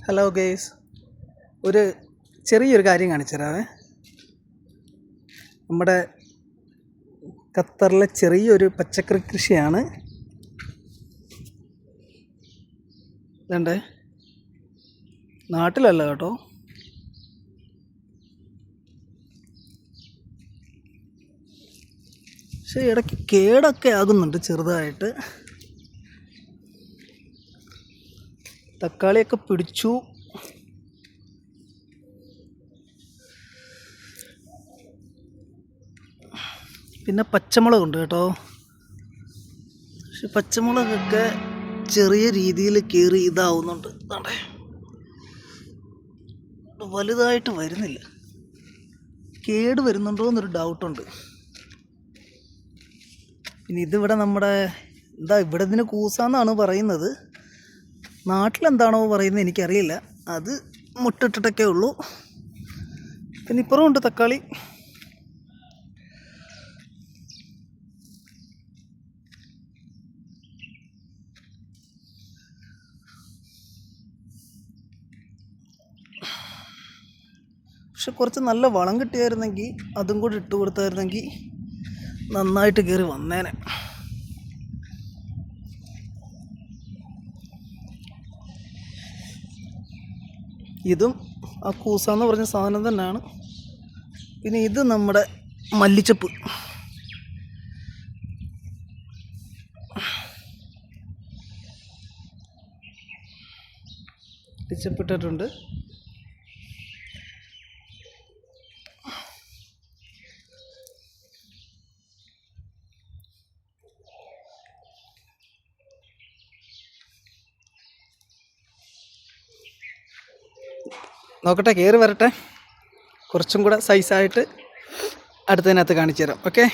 Hello guys, ഒരു ചെറിയൊരു കാര്യം കാണിച്ചു തരാവേ. നമ്മുടെ ഖത്തറിലെ ചെറിയൊരു പച്ചക്കറി കൃഷിയാണ്. ഇതണ്ടേ, നാട്ടിലല്ല കേട്ടോ. പക്ഷേ ഇടയ്ക്ക് കേടൊക്കെ ആകുന്നുണ്ട് ചെറുതായിട്ട്. തക്കാളിയൊക്കെ പിടിച്ചു. പിന്നെ പച്ചമുളകുണ്ട് കേട്ടോ. പക്ഷെ പച്ചമുളകൊക്കെ ചെറിയ രീതിയിൽ കീറി ഇതാവുന്നുണ്ട്. അതെ, വലുതായിട്ട് വരുന്നില്ല. കേട് വരുന്നുണ്ടോ എന്നൊരു ഡൗട്ടുണ്ട്. പിന്നെ ഇതിവിടെ നമ്മുടെ ഇവിടെ ഇതിന് കൂസാന്നാണ് പറയുന്നത്. നാട്ടിലെന്താണോ പറയുന്നത് എനിക്കറിയില്ല. അത് മുട്ടിട്ടിട്ടൊക്കെ ഉള്ളൂ. പിന്നെ ഇപ്പുറം ഉണ്ട് തക്കാളി. പക്ഷെ കുറച്ച് നല്ല വളം കിട്ടിയായിരുന്നെങ്കിൽ അതും കൂടി ഇട്ട് കൊടുത്തായിരുന്നെങ്കിൽ നന്നായിട്ട് കയറി വന്നേനെ. ഇതും ആ കൂസാന്ന് പറഞ്ഞ സാധനം തന്നെയാണ്. പിന്നെ ഇത് നമ്മുടെ മല്ലിച്ചപ്പ്. മല്ലിച്ചപ്പിട്ടിട്ടുണ്ട്. നോക്കട്ടെ, കയറി വരട്ടെ. കുറച്ചും കൂടെ സൈസായിട്ട് അടുത്തതിനകത്ത് കാണിച്ചു തരാം. ഓക്കെ.